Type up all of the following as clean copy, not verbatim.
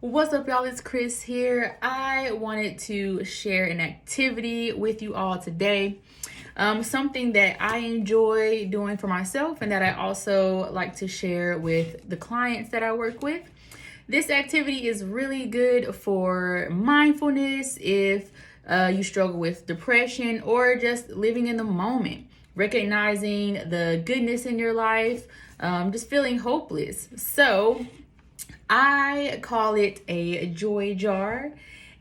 What's up, y'all? It's Kris here. I wanted to share an activity with you all today. Something that I enjoy doing for myself and that I also like to share with the clients that I work with. This activity is really good for mindfulness if you struggle with depression or just living in the moment, recognizing the goodness in your life, just feeling hopeless. So I call it a joy jar,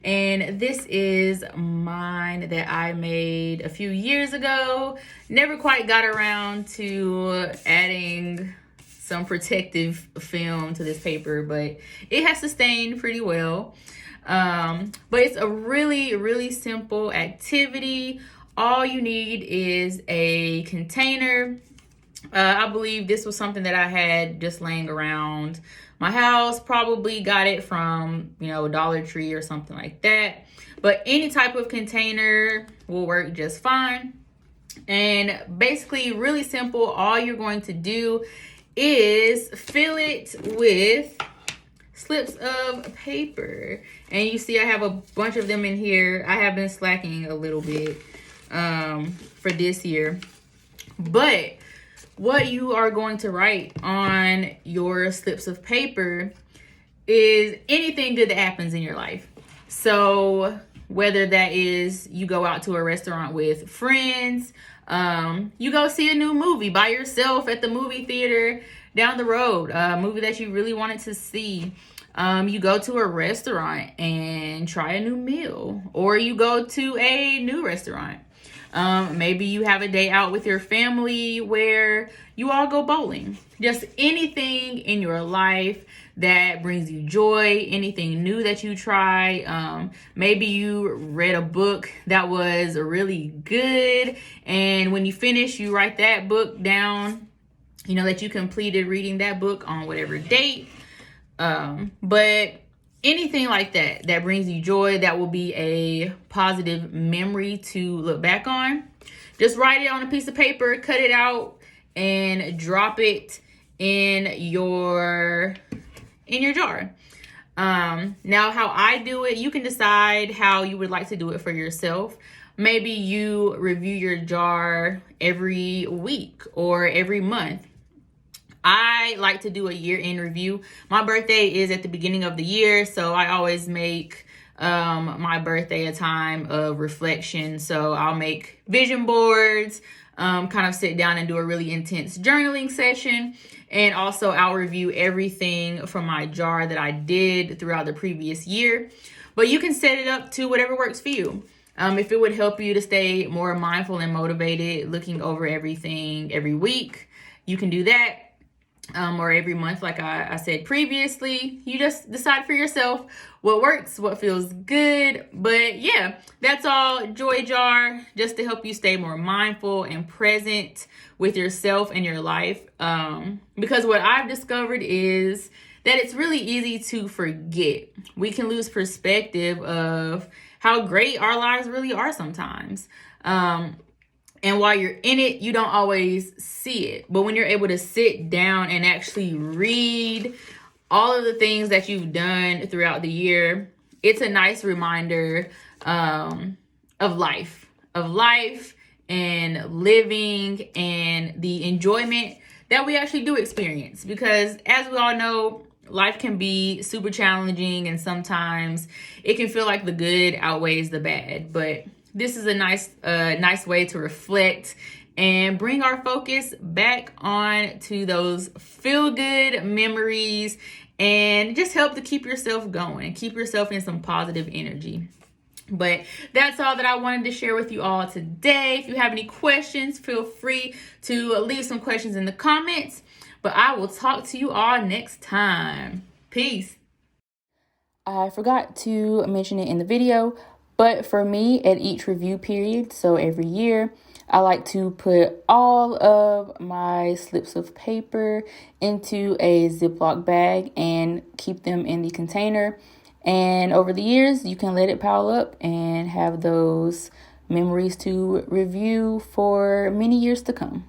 and this is mine that I made a few years ago. Never quite got around to adding some protective film to this paper, but it has sustained pretty well. But it's a really simple activity. All you need is a container. I believe this was something that I had just laying around my house. Probably got it from, Dollar Tree or something like that. But any type of container will work just fine. And basically, really simple. All you're going to do is fill it with slips of paper. And you see I have a bunch of them in here. I have been slacking a little bit for this year. But what you are going to write on your slips of paper is anything good that happens in your life. So whether that is you go out to a restaurant with friends, you go see a new movie by yourself at the movie theater down the road, a movie that you really wanted to see. You go to a restaurant and try a new meal, or you go to a new restaurant. Maybe you have a day out with your family where you all go bowling. Just anything in your life that brings you joy, anything new that you try. Maybe you read a book that was really good, and when you finish, you write that book down, that you completed reading that book on whatever date. But anything like that brings you joy, that will be a positive memory to look back on. Just write it on a piece of paper, cut it out, and drop it in your jar. Now, how I do it, you can decide how you would like to do it for yourself. Maybe you review your jar every week or every month. I like to do a year-end review. My birthday is at the beginning of the year, so I always make my birthday a time of reflection. So I'll make vision boards, kind of sit down and do a really intense journaling session. And also I'll review everything from my jar that I did throughout the previous year. But you can set it up to whatever works for you. If it would help you to stay more mindful and motivated, looking over everything every week, you can do that. Or every month, like I said previously. You just decide for yourself what works, what feels good. But yeah, that's all. Joy jar, just to help you stay more mindful and present with yourself and your life. Because what I've discovered is that it's really easy to forget. We can lose perspective of how great our lives really are sometimes. And while you're in it, you don't always see it. But when you're able to sit down and actually read all of the things that you've done throughout the year, it's a nice reminder of life and living and the enjoyment that we actually do experience. Because as we all know, life can be super challenging, and sometimes it can feel like the good outweighs the bad. But this is a nice way to reflect and bring our focus back on to those feel-good memories, and just help to keep yourself going and keep yourself in some positive energy. But that's all that I wanted to share with you all today. If you have any questions, feel free to leave some questions in the comments. But I will talk to you all next time. Peace. I forgot to mention it in the video, but for me, at each review period, so every year, I like to put all of my slips of paper into a Ziploc bag and keep them in the container. And over the years, you can let it pile up and have those memories to review for many years to come.